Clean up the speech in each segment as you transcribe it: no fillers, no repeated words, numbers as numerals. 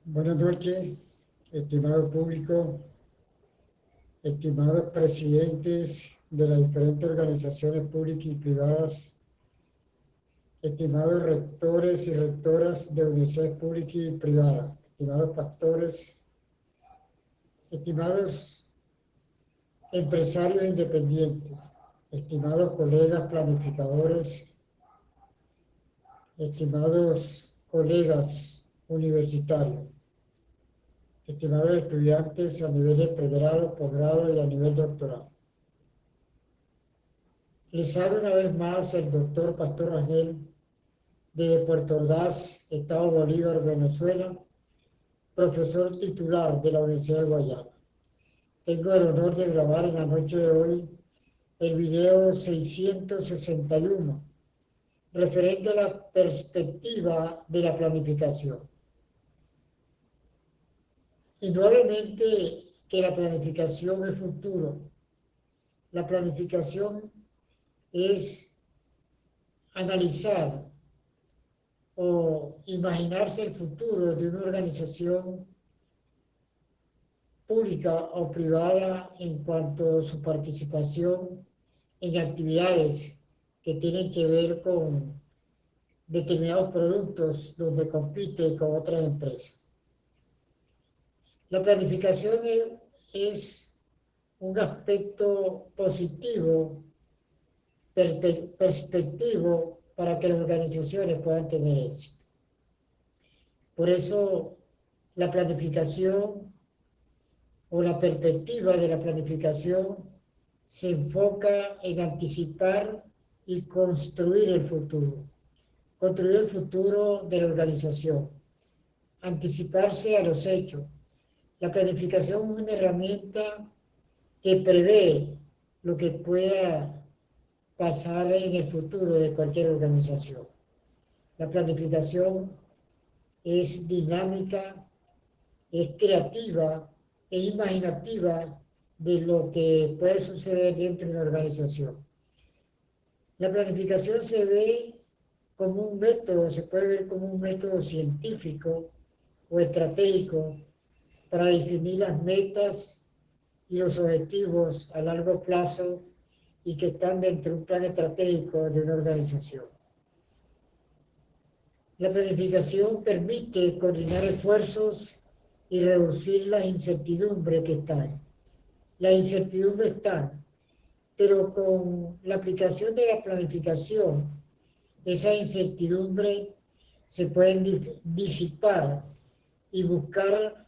Buenas noches, estimado público, estimados presidentes de las diferentes organizaciones públicas y privadas, estimados rectores y rectoras de universidades públicas y privadas, estimados pastores, estimados empresarios independientes, estimados colegas planificadores, estimados colegas universitarios, estimados estudiantes a nivel de pregrado, posgrado y a nivel doctoral. Les habla una vez más el doctor Pastor Rangel de Puerto Ordaz, Estado Bolívar, Venezuela, profesor titular de la Universidad de Guayana. Tengo el honor de grabar en la noche de hoy el video 661, referente a la perspectiva de la planificación. Indudablemente que la planificación es futuro. La planificación es analizar o imaginarse el futuro de una organización pública o privada en cuanto a su participación en actividades que tienen que ver con determinados productos donde compite con otras empresas. La planificación es un aspecto positivo, perspectivo para que las organizaciones puedan tener éxito. Por eso la planificación o la perspectiva de la planificación se enfoca en anticipar y construir el futuro. Construir el futuro de la organización. Anticiparse a los hechos. La planificación es una herramienta que prevé lo que pueda pasar en el futuro de cualquier organización. La planificación es dinámica, es creativa, es imaginativa de lo que puede suceder dentro de una organización. La planificación se ve como un método, se puede ver como un método científico o estratégico para definir las metas y los objetivos a largo plazo y que están dentro de un plan estratégico de una organización. La planificación permite coordinar esfuerzos y reducir las incertidumbres que están. Las incertidumbres están, pero con la aplicación de la planificación, esas incertidumbres se pueden disipar y buscar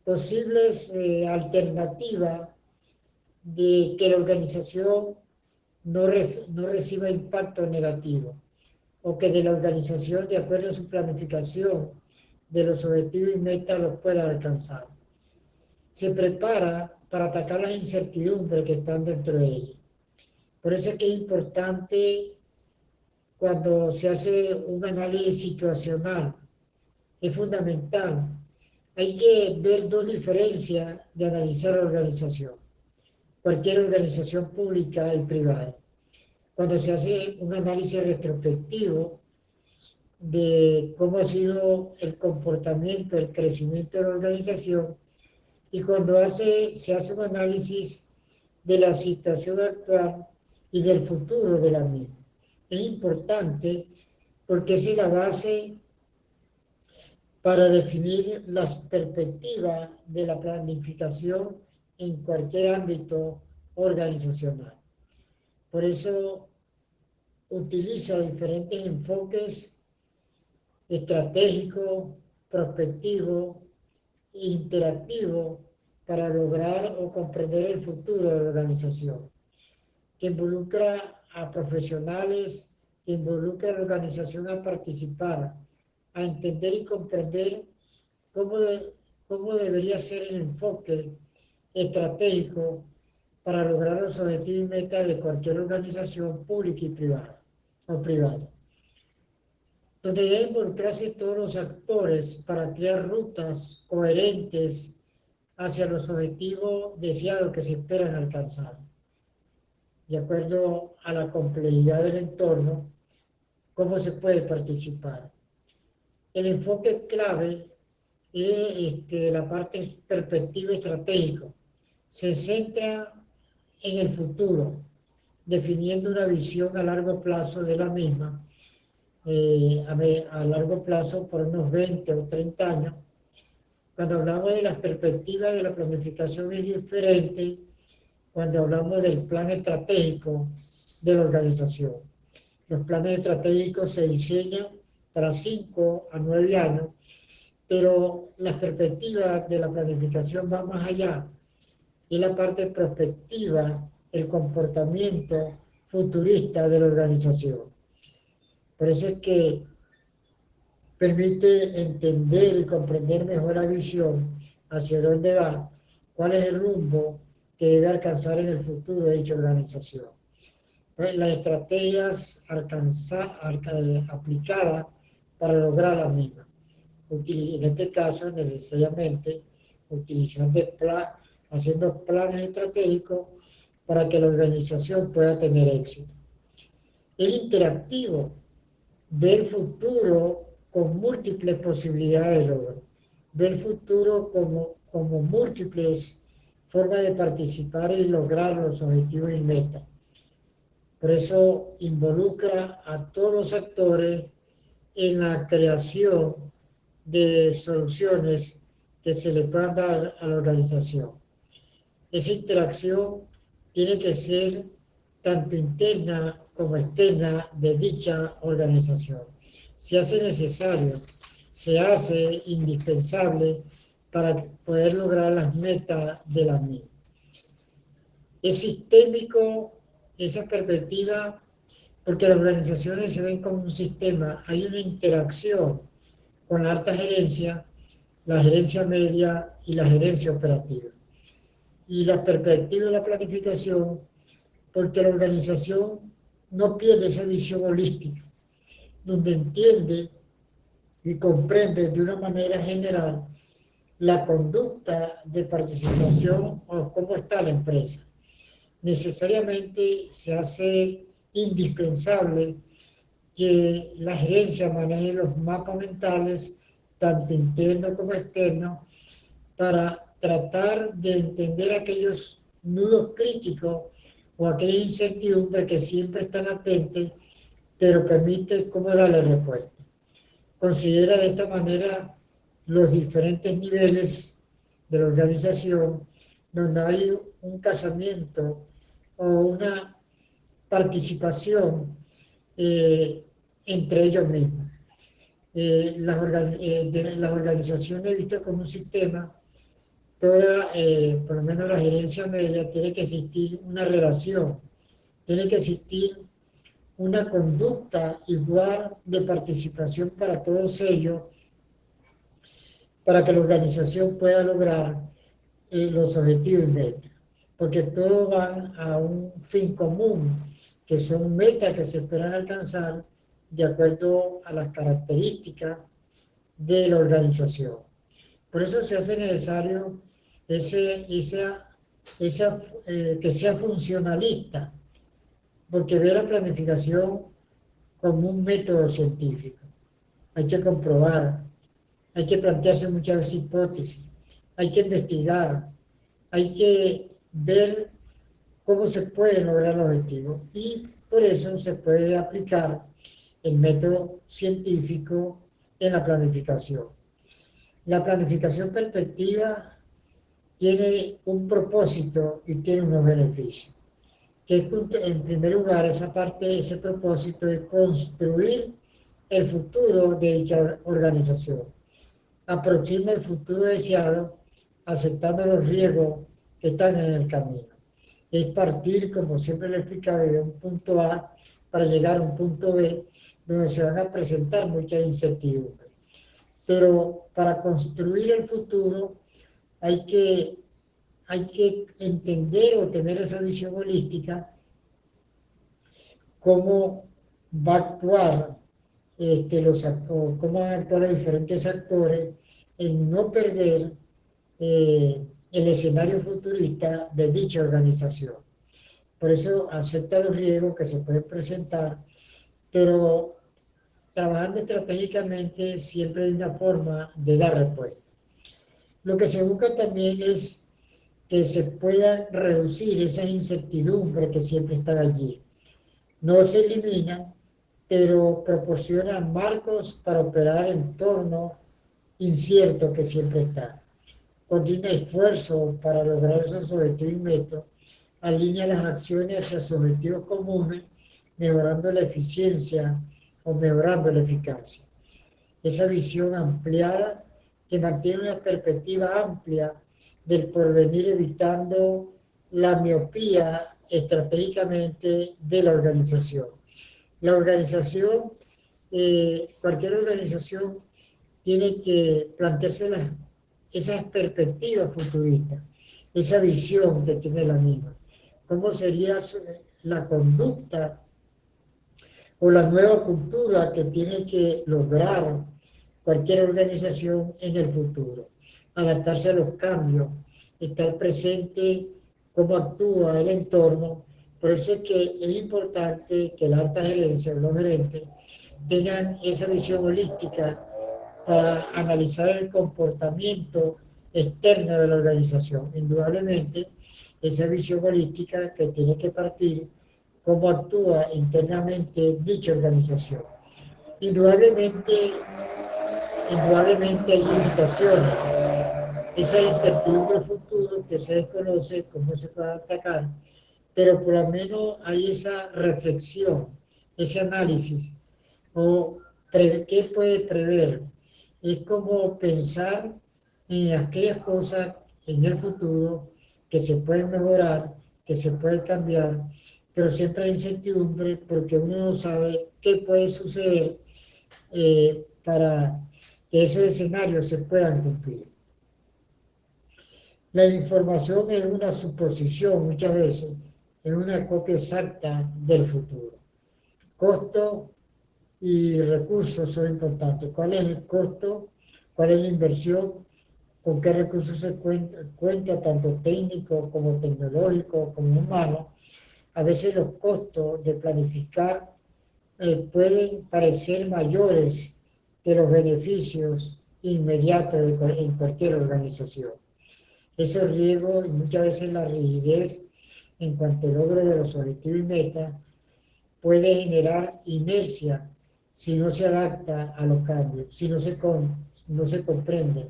posibles alternativas de que la organización no reciba impacto negativo o que de la organización, de acuerdo a su planificación de los objetivos y metas, los pueda alcanzar. Se prepara para atacar las incertidumbres que están dentro de ella. Por eso es que es importante cuando se hace un análisis situacional, es fundamental. Hay que ver dos diferencias de analizar la organización, cualquier organización pública y privada. Cuando se hace un análisis retrospectivo de cómo ha sido el comportamiento, el crecimiento de la organización, y cuando se hace un análisis de la situación actual y del futuro de la misma. Es importante porque es la base para definir las perspectivas de la planificación en cualquier ámbito organizacional. Por eso utiliza diferentes enfoques estratégico, prospectivo e interactivo para lograr o comprender el futuro de la organización, que involucra a profesionales, que involucra a la organización a participar, a entender y comprender cómo, cómo debería ser el enfoque estratégico para lograr los objetivos y metas de cualquier organización pública y privada o privada, donde deben involucrarse todos los actores para crear rutas coherentes hacia los objetivos deseados que se esperan alcanzar, de acuerdo a la complejidad del entorno, cómo se puede participar. El enfoque clave la parte perspectiva estratégica. Se centra en el futuro, definiendo una visión a largo plazo de la misma, a largo plazo por unos 20 o 30 años. Cuando hablamos de las perspectivas de la planificación es diferente cuando hablamos del plan estratégico de la organización. Los planes estratégicos se diseñan para 5 a 9 años, pero las perspectivas de la planificación van más allá. Y la parte prospectiva, el comportamiento futurista de la organización. Por eso es que permite entender y comprender mejor la visión hacia dónde va, cuál es el rumbo que debe alcanzar en el futuro de dicha organización. Pues las estrategias aplicadas para lograr la misma. En este caso, necesariamente, haciendo planes estratégicos para que la organización pueda tener éxito. Es interactivo, ver el futuro con múltiples posibilidades de logro, ver el futuro como múltiples formas de participar y lograr los objetivos y metas. Por eso involucra a todos los actores en la creación de soluciones que se le puedan dar a la organización. Esa interacción tiene que ser tanto interna como externa de dicha organización. Se hace necesario, se hace indispensable para poder lograr las metas de la misma. Es sistémico esa perspectiva porque las organizaciones se ven como un sistema, hay una interacción con la alta gerencia, la gerencia media y la gerencia operativa. Y la perspectiva de la planificación, porque la organización no pierde esa visión holística, donde entiende y comprende de una manera general la conducta de participación o cómo está la empresa. Necesariamente se hace indispensable que la gerencia maneje los mapas mentales, tanto internos como externos, para tratar de entender aquellos nudos críticos o aquella incertidumbre que siempre están latentes, pero permite cómo darle respuesta. Considera de esta manera los diferentes niveles de la organización donde hay un casamiento o una participación entre ellos mismos. Las organizaciones vistas como un sistema, por lo menos la gerencia media, tiene que existir una relación, tiene que existir una conducta igual de participación para todos ellos, para que la organización pueda lograr los objetivos y metas, porque todos van a un fin común, que son metas que se esperan alcanzar de acuerdo a las características de la organización. Por eso se hace necesario que sea funcionalista, porque ve la planificación como un método científico. Hay que comprobar, hay que plantearse muchas veces hipótesis, hay que investigar, hay que ver cómo se puede lograr los objetivos y por eso se puede aplicar el método científico en la planificación. La planificación perspectiva tiene un propósito y tiene unos beneficios. Que es, en primer lugar, ese propósito de construir el futuro de dicha organización. Aproxima el futuro deseado aceptando los riesgos que están en el camino. Es partir, como siempre le he explicado, de un punto A para llegar a un punto B, donde se van a presentar muchas incertidumbres. Pero para construir el futuro hay que entender o tener esa visión holística, cómo va a actuar cómo van a actuar los diferentes actores en no perder el escenario futurista de dicha organización. Por eso acepta los riesgos que se pueden presentar, pero trabajando estratégicamente siempre hay una forma de dar respuesta. Lo que se busca también es que se pueda reducir esa incertidumbre que siempre está allí. No se eliminan, pero proporcionan marcos para operar en torno incierto que siempre está. Coordina esfuerzos para lograr esos objetivos y metas, alinea las acciones hacia sus objetivos comunes, mejorando la eficiencia o mejorando la eficacia. Esa visión ampliada que mantiene una perspectiva amplia del porvenir, evitando la miopía estratégicamente de la organización. La organización, cualquier organización tiene que plantearse esas perspectivas futuristas, esa visión que tiene la misma. ¿Cómo sería la conducta o la nueva cultura que tiene que lograr cualquier organización en el futuro? Adaptarse a los cambios, estar presente, cómo actúa el entorno. Por eso es que es importante que la alta gerencia, los gerentes, tengan esa visión holística para analizar el comportamiento externo de la organización. Indudablemente, esa visión holística que tiene que partir cómo actúa internamente dicha organización. Indudablemente, indudablemente hay limitaciones. Esa incertidumbre futuro que se desconoce cómo se puede atacar, pero por lo menos hay esa reflexión, ese análisis, o qué puede prever. Es como pensar en aquellas cosas en el futuro que se pueden mejorar, que se pueden cambiar, pero siempre hay incertidumbre porque uno no sabe qué puede suceder para que esos escenarios se puedan cumplir. La información es una suposición muchas veces, es una copia exacta del futuro. Costo y recursos son importantes. ¿Cuál es el costo? ¿Cuál es la inversión? ¿Con qué recursos se cuenta tanto técnico como tecnológico como humano? A veces los costos de planificar pueden parecer mayores que los beneficios inmediatos en cualquier organización. Esos riesgos y muchas veces la rigidez en cuanto al logro de los objetivos y metas puede generar inercia si no se adapta a los cambios, si no se comprende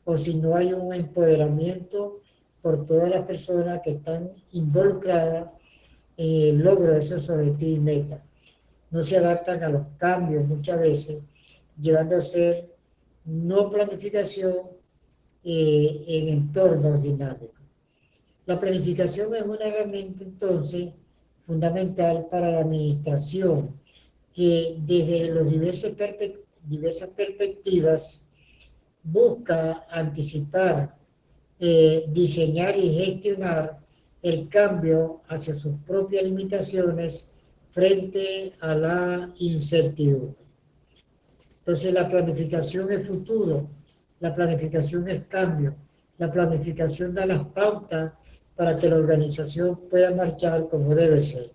o si no hay un empoderamiento por todas las personas que están involucradas en el logro de esos objetivos y metas. No se adaptan a los cambios muchas veces, llevando a ser no planificación en entornos dinámicos. La planificación es una herramienta entonces fundamental para la administración que desde las diversas perspectivas busca anticipar, diseñar y gestionar el cambio hacia sus propias limitaciones frente a la incertidumbre. Entonces la planificación es futuro, la planificación es cambio, la planificación da las pautas para que la organización pueda marchar como debe ser.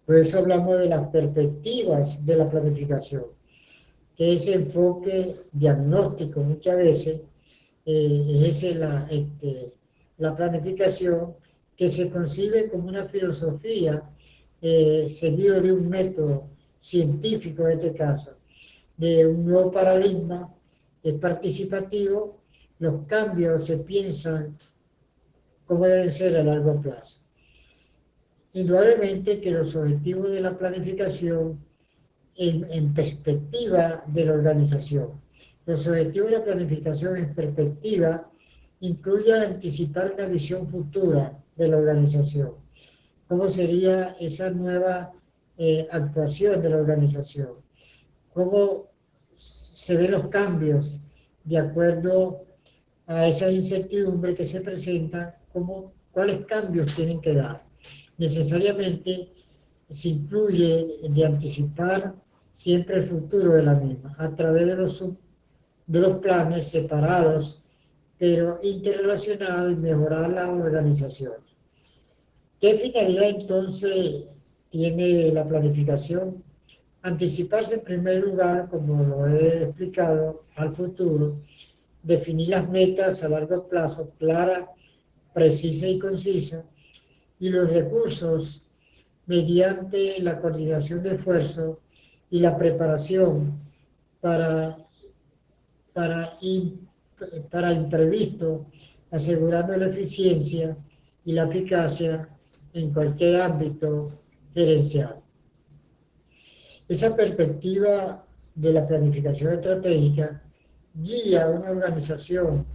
Por eso hablamos de las perspectivas de la planificación, que ese enfoque diagnóstico muchas veces es la planificación que se concibe como una filosofía seguido de un método científico en este caso, de un nuevo paradigma, es participativo, los cambios se piensan cómo deben ser a largo plazo. Indudablemente que los objetivos de la planificación en perspectiva de la organización. Los objetivos de la planificación en perspectiva incluyen anticipar una visión futura de la organización. ¿Cómo sería esa nueva actuación de la organización? ¿Cómo se ven los cambios de acuerdo a esa incertidumbre que se presenta? ¿Cuáles cambios tienen que dar? Necesariamente se incluye de anticipar siempre el futuro de la misma a través de los planes separados pero interrelacionados y mejorar la organización. ¿Qué finalidad entonces tiene la planificación? Anticiparse en primer lugar, como lo he explicado, al futuro, definir las metas a largo plazo, claras, precisas y concisas, y los recursos mediante la coordinación de esfuerzos y la preparación para, para, im- para imprevisto, asegurando la eficiencia y la eficacia en cualquier ámbito gerencial. Esa perspectiva de la planificación estratégica guía a una organización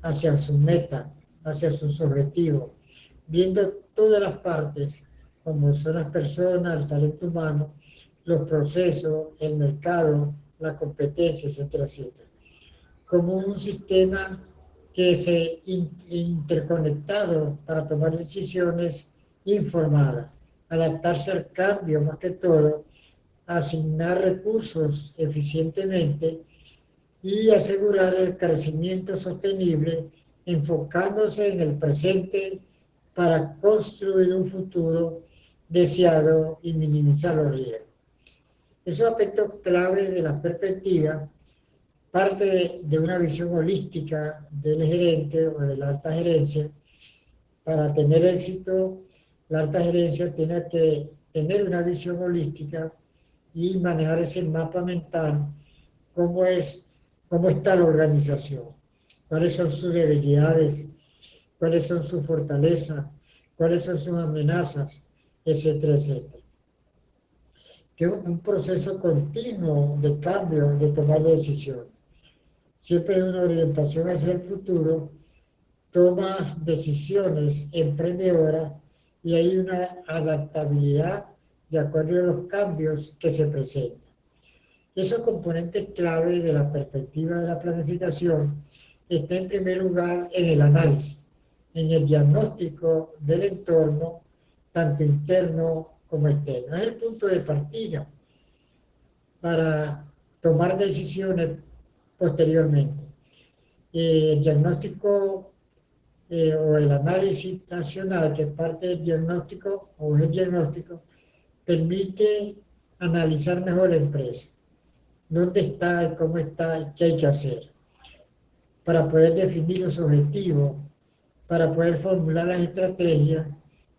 hacia sus metas, hacia sus objetivos, viendo todas las partes, como son las personas, el talento humano, los procesos, el mercado, la competencia, etcétera, etcétera, como un sistema que se interconectado para tomar decisiones informadas, adaptarse al cambio más que todo, asignar recursos eficientemente y asegurar el crecimiento sostenible, enfocándose en el presente para construir un futuro deseado y minimizar los riesgos. Esos aspectos clave de la perspectiva parte de una visión holística del gerente o de la alta gerencia. Para tener éxito, la alta gerencia tiene que tener una visión holística y manejar ese mapa mental, cómo es, cómo está la organización, cuáles son sus debilidades, cuáles son sus fortalezas, cuáles son sus amenazas, etcétera, etcétera. Que es un proceso continuo de cambio, de tomar decisiones. Siempre hay una orientación hacia el futuro, tomas decisiones emprendedoras y hay una adaptabilidad de acuerdo a los cambios que se presentan. Esos componentes clave de la perspectiva de la planificación está en primer lugar en el análisis, en el diagnóstico del entorno, tanto interno como externo. Es el punto de partida para tomar decisiones posteriormente. El diagnóstico o el análisis nacional, que es parte del diagnóstico o es el diagnóstico, permite analizar mejor la empresa, dónde está, cómo está, qué hay que hacer, para poder definir los objetivos, para poder formular las estrategias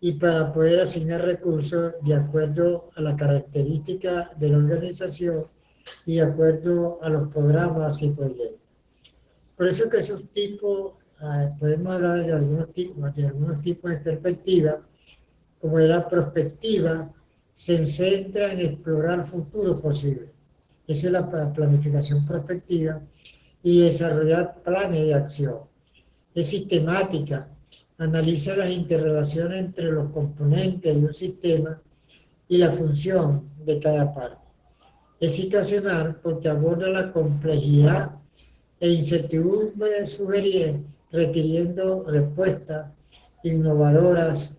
y para poder asignar recursos de acuerdo a la característica de la organización y de acuerdo a los programas y proyectos. Por eso que esos tipos, podemos hablar de algunos tipos de perspectiva, como la prospectiva, se centra en explorar futuros posibles. Esa es la planificación prospectiva y desarrollar planes de acción. Es sistemática, analiza las interrelaciones entre los componentes de un sistema y la función de cada parte. Es situacional porque aborda la complejidad e incertidumbre requiriendo respuestas innovadoras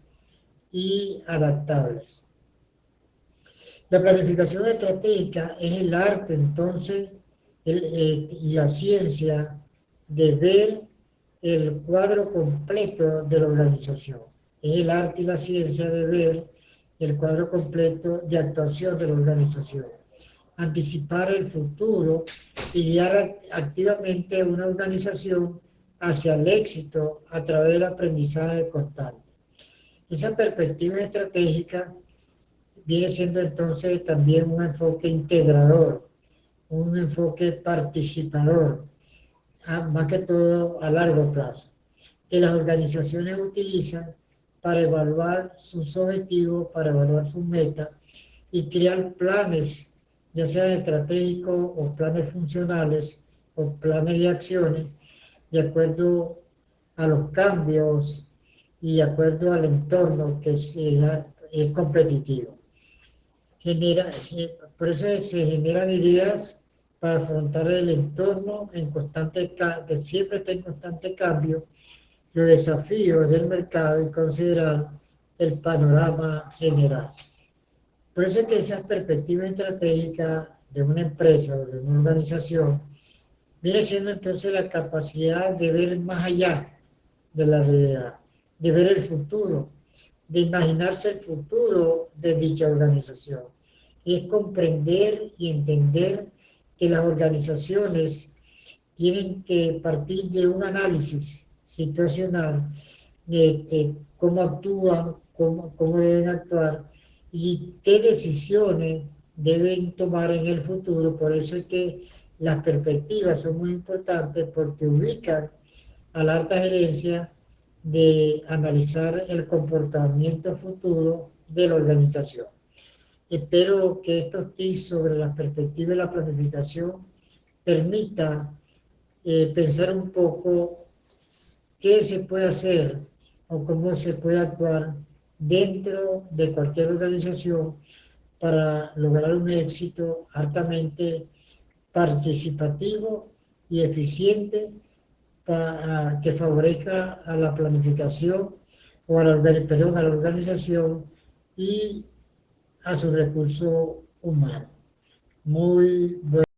y adaptables. La planificación estratégica es el arte, entonces, y la ciencia de ver el cuadro completo de la organización. Es el arte y la ciencia de ver el cuadro completo de actuación de la organización. Anticipar el futuro y guiar activamente una organización hacia el éxito a través del aprendizaje constante. Esa perspectiva estratégica viene siendo entonces también un enfoque integrador, un enfoque participador, más que todo a largo plazo, que las organizaciones utilizan para evaluar sus objetivos, para evaluar sus metas y crear planes, ya sean estratégicos o planes funcionales o planes de acciones, de acuerdo a los cambios y de acuerdo al entorno que es competitivo. Por eso se generan ideas para afrontar el entorno en constante que siempre está en constante cambio, los desafíos del mercado y considerar el panorama general. Por eso es que esa perspectiva estratégica de una empresa o de una organización viene siendo entonces la capacidad de ver más allá de la realidad, de ver el futuro, de imaginarse el futuro de dicha organización. Y es comprender y entender que las organizaciones tienen que partir de un análisis situacional de cómo actúan, cómo deben actuar y qué decisiones deben tomar en el futuro. Por eso es que las perspectivas son muy importantes porque ubican a la alta gerencia de analizar el comportamiento futuro de la organización. Espero que estos tips sobre la perspectiva y la planificación permita pensar un poco qué se puede hacer o cómo se puede actuar dentro de cualquier organización para lograr un éxito altamente participativo y eficiente para que favorezca a la planificación o a la, perdón, a la organización y a su recurso humano. Muy bueno.